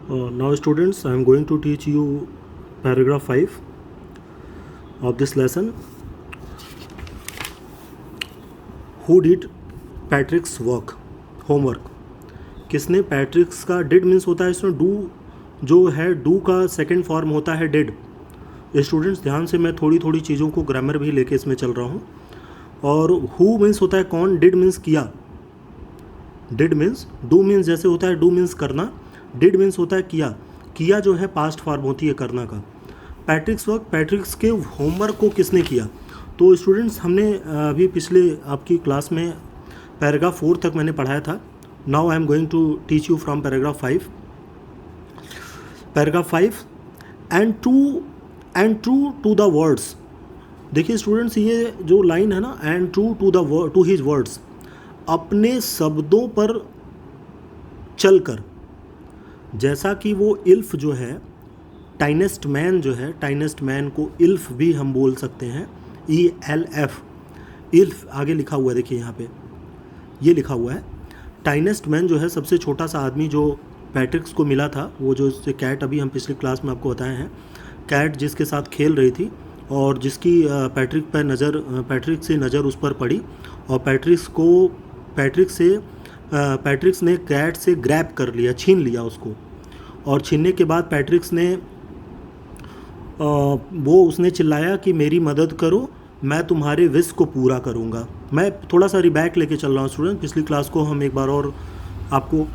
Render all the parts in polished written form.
Now students, I am going to teach you paragraph 5 of this lesson. Who did Patrick's work? Homework. किसने पैट्रिक्स का did means होता है इसमें do जो है डू का सेकंड फॉर्म होता है डिड. स्टूडेंट्स ध्यान से मैं थोड़ी थोड़ी चीज़ों को ग्रामर भी लेके इसमें चल रहा हूँ. और हु मीन्स होता है कौन, डिड मीन्स किया, डिड मीन्स डू मीन्स जैसे होता है डू मीन्स करना, डिड मीन्स होता है किया, किया जो है पास्ट फॉर्म होती है करना का. पैट्रिक्स वर्क, पैट्रिक्स के होमवर्क को किसने किया. तो स्टूडेंट्स हमने अभी पिछले आपकी क्लास में पैराग्राफ 4 तक मैंने पढ़ाया था. Now I am going to teach you from paragraph 5. Paragraph 5 and true to the words. देखिए स्टूडेंट्स ये जो लाइन है ना, and true to his words, अपने शब्दों पर चलकर, जैसा कि वो इल्फ जो है टाइनेस्ट मैन जो है, टाइनेस्ट मैन को इल्फ भी हम बोल सकते हैं, ELF, इल्फ आगे लिखा हुआ है. देखिए यहाँ पे ये लिखा हुआ है टाइनेस्ट मैन जो है सबसे छोटा सा आदमी जो पैट्रिक्स को मिला था, वो जो कैट अभी हम पिछली क्लास में आपको बताए हैं, कैट जिसके साथ खेल रही थी और जिसकी पैट्रिक से नज़र उस पर पड़ी और पैट्रिक्स ने कैट से ग्रैब कर लिया, छीन लिया उसको. और छीनने के बाद पैट्रिक्स ने उसने चिल्लाया कि मेरी मदद करो, मैं तुम्हारे विश को पूरा करूँगा. मैं थोड़ा सा रिबैक लेके चल रहा हूँ स्टूडेंट, पिछली क्लास को हम एक बार और आपको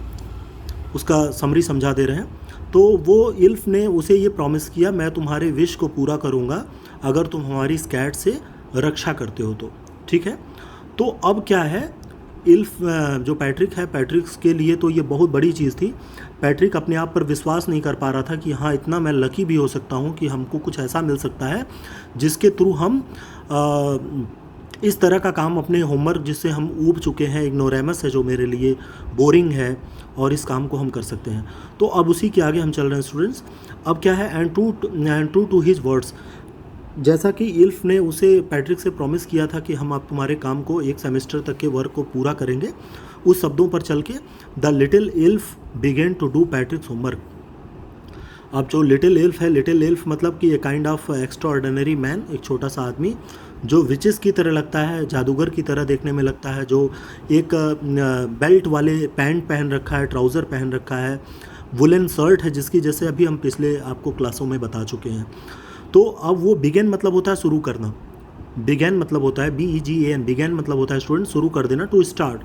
उसका समरी समझा दे रहे हैं. तो वो इल्फ ने उसे ये प्रॉमिस किया, मैं तुम्हारे विश को पूरा करूँगा अगर तुम हमारी इस कैट से रक्षा करते हो तो. ठीक है. तो अब क्या है, इल्फ जो पैट्रिक है, पैट्रिक्स के लिए तो ये बहुत बड़ी चीज़ थी. पैट्रिक अपने आप पर विश्वास नहीं कर पा रहा था कि हाँ इतना मैं लकी भी हो सकता हूँ कि हमको कुछ ऐसा मिल सकता है जिसके थ्रू हम इस तरह का काम अपने होमवर्क जिससे हम ऊब चुके हैं, इग्नोरेमस है जो मेरे लिए बोरिंग है, और इस काम को हम कर सकते हैं. तो अब उसी के आगे हम चल रहे हैं स्टूडेंट्स. अब क्या है, and true to his words, जैसा कि इल्फ ने उसे पैट्रिक से प्रॉमिस किया था कि हम आप तुम्हारे काम को एक सेमेस्टर तक के वर्क को पूरा करेंगे, उस शब्दों पर चल के the little elf began to do Patrick's homework. अब जो लिटिल इल्फ है, लिटिल इल्फ मतलब कि a kind of extraordinary man, एक छोटा सा आदमी जो विचेस की तरह लगता है, जादूगर की तरह देखने में लगता है, जो एक बेल्ट वाले पैंट पहन रखा है, ट्राउज़र पहन रखा है, वुलन शर्ट है जिसकी, जैसे अभी हम पिछले आपको क्लासों में बता चुके हैं. तो अब वो बिगेन मतलब होता है शुरू करना, बिगेन मतलब होता है BEGAN, बिगेन मतलब होता है स्टूडेंट शुरू कर देना. To start,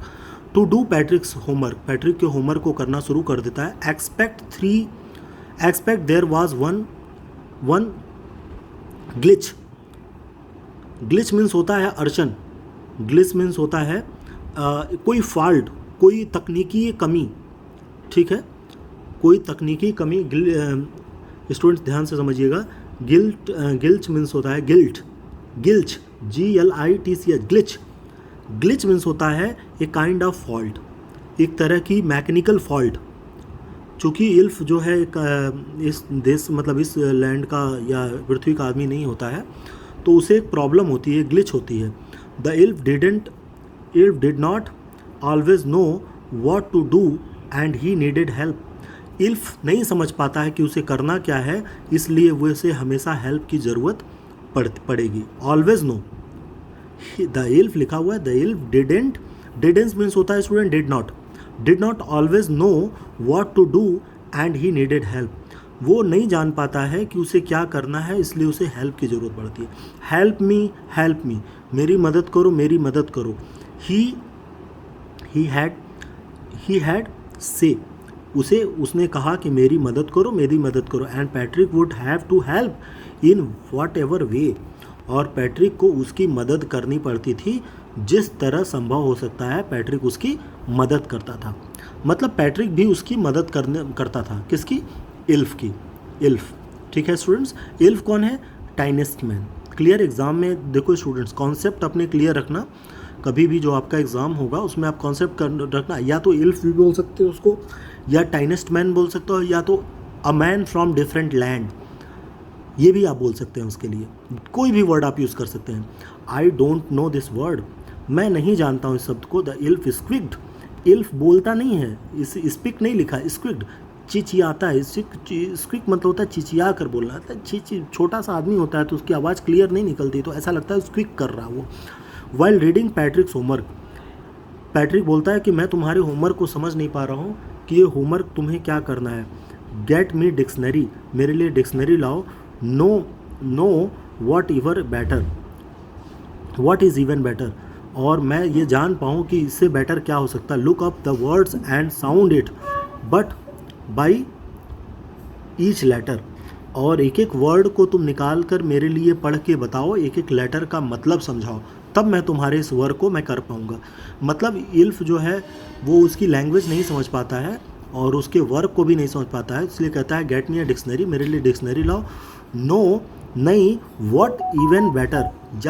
to do Patrick's homework, Patrick के होमवर्क को करना शुरू कर देता है. Expect there was one glitch. Glitch means होता है अड़चन, ग्लिच मीन्स होता है कोई फॉल्ट, कोई तकनीकी कमी. ठीक है, कोई तकनीकी कमी. स्टूडेंट्स ध्यान से समझिएगा, गिल्च मीन्स होता है guilt, GLITCH, glitch. Glitch means होता है ए काइंड ऑफ फॉल्ट, एक तरह की मैकेनिकल फॉल्ट. चूँकि इल्फ जो है इस देश मतलब इस लैंड का या पृथ्वी का आदमी नहीं होता है, तो उसे एक प्रॉब्लम होती है, ग्लिच होती है. The elf did not always know what to do and he needed help. Elf नहीं समझ पाता है कि उसे करना क्या है, इसलिए वो उसे हमेशा हेल्प की ज़रूरत पड़ेगी. ऑलवेज नो, द इल्फ लिखा हुआ है, द इल्फ डिडेंट मीन्स होता है student did not always know what to do and he needed help. वो नहीं जान पाता है कि उसे क्या करना है, इसलिए उसे हेल्प की ज़रूरत पड़ती है. हेल्प मी, मेरी मदद करो. ही हैड से, उसने कहा कि मेरी मदद करो. And Patrick would have to help in whatever way, और पैट्रिक को उसकी मदद करनी पड़ती थी जिस तरह संभव हो सकता है. पैट्रिक उसकी मदद करता था, मतलब पैट्रिक भी उसकी मदद करता था. किसकी? इल्फ की. इल्फ. ठीक है स्टूडेंट्स, इल्फ कौन है? टाइनेस्ट मैन. क्लियर. एग्जाम में देखो स्टूडेंट्स, कॉन्सेप्ट अपने क्लियर रखना. कभी भी जो आपका एग्ज़ाम होगा उसमें आप कॉन्सेप्ट रखना, या तो इल्फ भी बोल सकते हो उसको, या टाइनेस्ट मैन बोल सकते हो, या तो a man from different land, ये भी आप बोल सकते हैं. उसके लिए कोई भी वर्ड आप यूज़ कर सकते हैं. I don't know this word, मैं नहीं जानता हूँ इस शब्द को. द इल्फ स्क्विक्ड, इल्फ बोलता नहीं है, इस स्पीक नहीं लिखा, स्क्विक्ड चिचियाता है। स्क्विक मतलब होता है चिचिया कर बोलना, छोटा सा आदमी होता है तो उसकी आवाज़ क्लियर नहीं निकलती, तो ऐसा लगता है स्क्विक कर रहा वो। वाइल रीडिंग पैट्रिक्स होमवर्क, पैट्रिक बोलता है कि मैं तुम्हारे होमवर्क को समझ नहीं पा रहा हूँ कि ये होमवर्क तुम्हें क्या करना है। गेट मी डिक्शनरी, मेरे लिए डिक्शनरी लाओ। Know what इवर better, what is even better, और मैं ये जान पाऊँ कि इससे बेटर क्या हो सकता है। Look up the words and sound it but by each letter, और एक एक वर्ड को तुम निकाल कर मेरे लिए पढ़ के बताओ, एक एक लेटर का मतलब समझाओ, तब मैं तुम्हारे इस वर्क को मैं कर पाऊँगा। मतलब इल्फ जो है वो उसकी लैंग्वेज नहीं समझ पाता है और उसके वर्क को भी नहीं समझ पाता है, इसलिए कहता है गेट मी अ डिक्शनरी, मेरे लिए डिक्शनरी लाओ। नो नहीं, व्हाट इवन बेटर,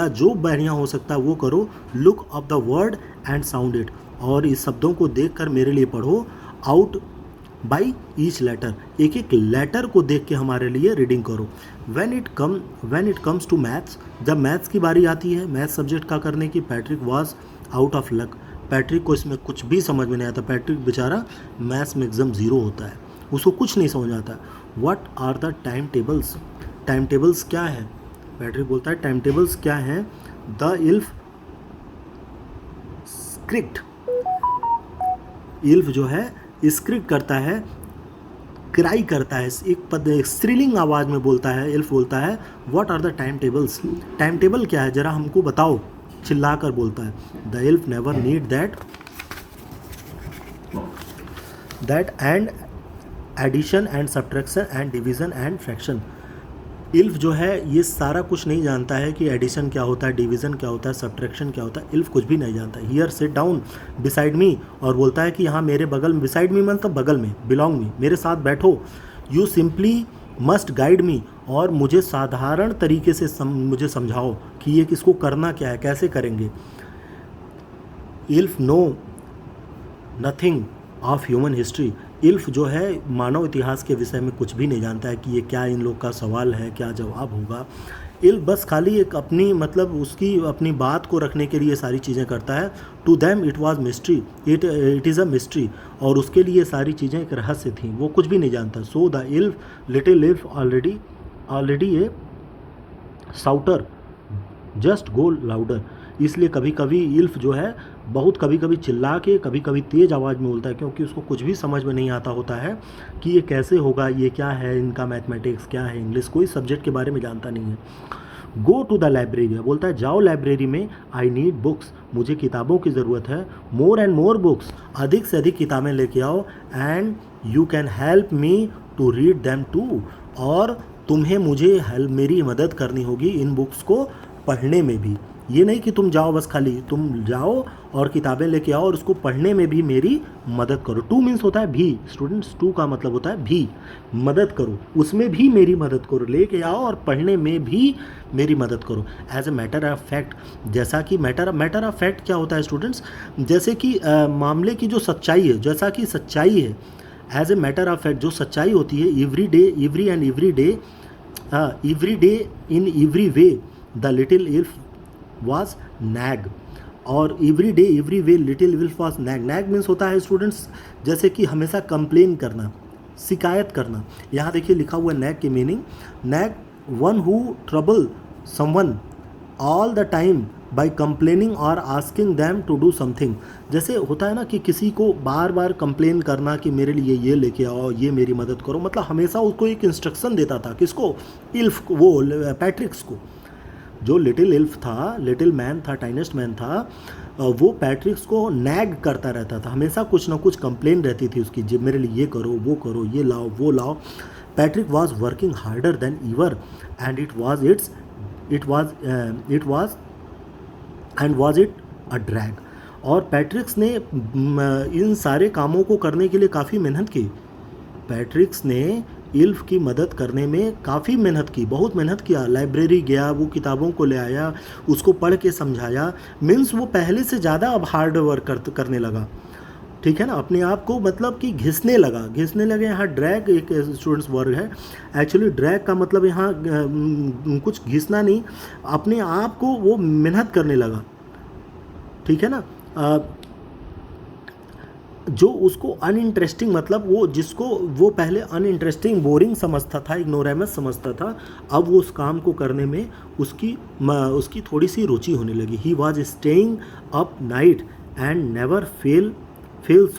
जो बढ़िया हो सकता है वो करो। Look up the word and sound it, और इस शब्दों को देख कर मेरे लिए पढ़ो। आउट बाई ईच लेटर, एक एक लेटर को देख के हमारे लिए रीडिंग करो। When it comes to maths, जब मैथ्स की बारी आती है मैथ्स सब्जेक्ट का करने की, Patrick was out of luck, Patrick को इसमें कुछ भी समझ में नहीं आता। पैट्रिक बेचारा मैथ्स में एकदम ज़ीरो होता है, उसको कुछ नहीं समझ आता। What are the time tables, time tables क्या है। पैट्रिक बोलता है टाइम टेबल्स क्या हैं। द इल्फ स्क्रिप्ट, इल्फ जो है स्क्रिप्ट करता है, क्राई करता है, एक स्त्रीलिंग आवाज़ में बोलता है। इल्फ बोलता है what are the time tables, time table क्या है ज़रा हमको बताओ, चिल्ला कर बोलता है। The elf never need that and addition and subtraction and division and fraction, elf जो है ये सारा कुछ नहीं जानता है कि एडिशन क्या होता है, डिवीज़न क्या होता है, सब्ट्रैक्शन क्या होता है, इल्फ कुछ भी नहीं जानता। Here sit down beside me, और बोलता है कि यहाँ मेरे बगल में, बिसाइड मी मतलब बगल में, बिलोंग मी, मेरे साथ बैठो। You simply must guide me, और मुझे साधारण तरीके से मुझे समझाओ कि ये किसको करना क्या है, कैसे करेंगे। Elf know nothing of human history, elf जो है मानव इतिहास के विषय में कुछ भी नहीं जानता है कि ये क्या इन लोग का सवाल है, क्या जवाब होगा। इल्फ बस खाली एक अपनी मतलब उसकी अपनी बात को रखने के लिए सारी चीज़ें करता है। To them it was mystery, it is a mystery, और उसके लिए सारी चीज़ें एक रहस्य थी, वो कुछ भी नहीं जानता। So the elf little elf already a shouter just go louder, इसलिए कभी कभी इल्फ जो है बहुत कभी कभी चिल्ला के, कभी कभी तेज़ आवाज़ में बोलता है, क्योंकि उसको कुछ भी समझ में नहीं आता होता है कि ये कैसे होगा, ये क्या है, इनका मैथमेटिक्स क्या है, इंग्लिश, कोई सब्जेक्ट के बारे में जानता नहीं है। गो टू द लाइब्रेरी, बोलता है जाओ लाइब्रेरी में। आई नीड बुक्स, मुझे किताबों की ज़रूरत है। मोर एंड मोर बुक्स, अधिक से अधिक किताबें लेके आओ। And you can help me to read them too, और तुम्हें मुझे मेरी मदद करनी होगी इन बुक्स को पढ़ने में भी। ये नहीं कि तुम जाओ बस खाली, तुम जाओ और किताबें लेके आओ और उसको पढ़ने में भी मेरी मदद करो। टू मीन्स होता है भी, स्टूडेंट्स, टू का मतलब होता है भी, मदद करो, उसमें भी मेरी मदद करो, लेके आओ और पढ़ने में भी मेरी मदद करो। As a matter of fact, जैसा कि मैटर ऑफ फैक्ट क्या होता है स्टूडेंट्स, जैसे कि मामले की जो सच्चाई है, जैसा कि सच्चाई है, as a matter of fact जो सच्चाई होती है, every day in every way the little elf was nag, और every day every way little elf was nag। nag means होता है स्टूडेंट्स जैसे कि हमेशा कंप्लेन करना, शिकायत करना। यहाँ देखिए लिखा हुआ है nag की meaning, nag one who trouble someone all the time by complaining और asking them to do something. जैसे होता है ना कि किसी को बार बार कंप्लेन करना कि मेरे लिए ये लेके आओ, ये मेरी मदद करो, मतलब हमेशा उसको एक इंस्ट्रक्शन देता था। किसको? इल्फ को, वो पैट्रिक्स को। जो लिटिल इल्फ था, लिटिल मैन था, टाइनेस्ट मैन था, वो पैट्रिक्स को नैग करता रहता था, हमेशा कुछ ना कुछ कंप्लेन रहती थी उसकी, जब मेरे लिए ये करो, वो करो, ये लाओ, वो लाओ। Patrick was working harder than ईवर and was it a drag. और पैट्रिक्स ने इन सारे कामों को करने के लिए काफ़ी मेहनत की। पैट्रिक्स ने इल्फ की मदद करने में काफ़ी मेहनत की, बहुत मेहनत किया। लाइब्रेरी गया, वो किताबों को ले आया, उसको पढ़ के समझाया। मीन्स वो पहले से ज़्यादा अब हार्ड वर्क करने लगा, ठीक है ना, अपने आप को मतलब कि घिसने लगे। यहाँ ड्रैग एक स्टूडेंट्स वर्ड है, एक्चुअली ड्रैग का मतलब यहाँ कुछ घिसना नहीं, अपने आप को वो मेहनत करने लगा, ठीक है ना। जो उसको अनइंटरेस्टिंग, मतलब वो जिसको वो पहले अनइंटरेस्टिंग बोरिंग समझता था, इग्नोरेमस समझता था, अब वो उस काम को करने में उसकी थोड़ी सी रुचि होने लगी. He was staying up night and never felt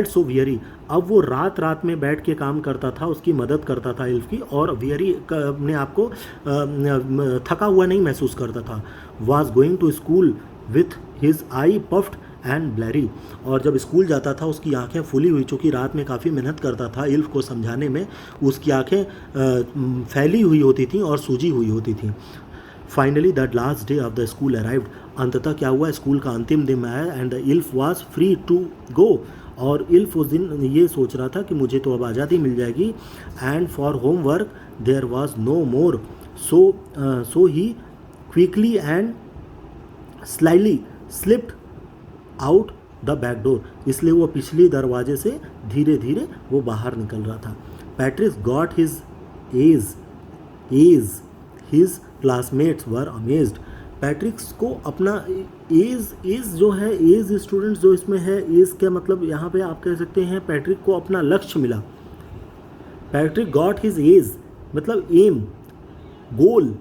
so weary. अब वो रात रात में बैठ के काम करता था, उसकी मदद करता था इल्फ की, और वियरी अपने आप को थका हुआ नहीं महसूस करता था. Was going to school with his eye puffed and blurry. और जब स्कूल जाता था उसकी आंखें फूली हुई, चूँकि रात में काफ़ी मेहनत करता था इल्फ को समझाने में, उसकी आंखें फैली हुई होती थीं और सूजी हुई होती थीं. Finally the last day of the school arrived. अंततः क्या हुआ, स्कूल का अंतिम दिन आया and the elf was free to go. और इल्फ उस दिन ये सोच रहा था कि मुझे तो अब आज़ादी मिल जाएगी. And for homework there was no more. So he quickly and slyly slipped out the back door. इसलिए वो पिछले दरवाजे से धीरे धीरे वो बाहर निकल रहा था. Patrick got his A's his classmates were amazed. Patrick's को अपना एज जो है, एज स्टूडेंट्स जो इसमें है, एज का मतलब यहाँ पे आप कह सकते हैं पैट्रिक को अपना लक्ष्य मिला. पैट्रिक गॉट हिज एज मतलब एम, गोल,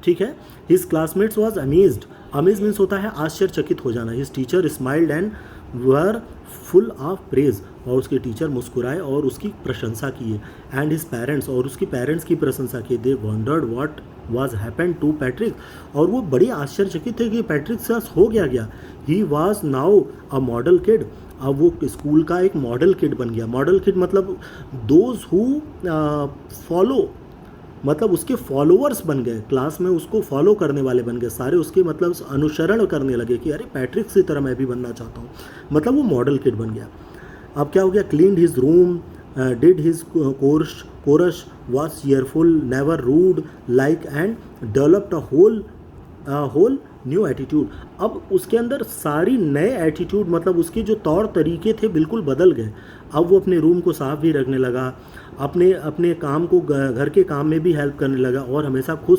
ठीक है. His classmates was amazed. Amaze means होता है आश्चर्यचकित हो जाना. His teacher smiled and were full of praise. और उसके टीचर मुस्कुराए और उसकी प्रशंसा किए. एंड हिज पेरेंट्स, और उसकी पेरेंट्स की प्रशंसा की. They wondered what was happen to Patrick. और वो बड़ी आश्चर्यचकित थे कि पैट्रिक से हो गया. He was now a model kid. अब वो स्कूल का एक मॉडल किड बन गया. मॉडल किड मतलब दोज हु फॉलो, मतलब उसके फॉलोअर्स बन गए, क्लास में उसको फॉलो करने वाले बन गए सारे, उसके मतलब अनुसरण करने लगे कि अरे पैट्रिक की तरह मैं भी बनना चाहता हूँ. मतलब वो मॉडल किड बन गया. अब क्या हो गया, cleaned his room, did his chores, was cheerful, never rude like, and developed a whole new attitude. अब उसके अंदर सारी नए एटीट्यूड, मतलब उसके जो तौर तरीके थे बिल्कुल बदल गए. अब वो अपने रूम को साफ भी रखने लगा, अपने काम को, घर के काम में भी हेल्प करने लगा, और हमेशा खुश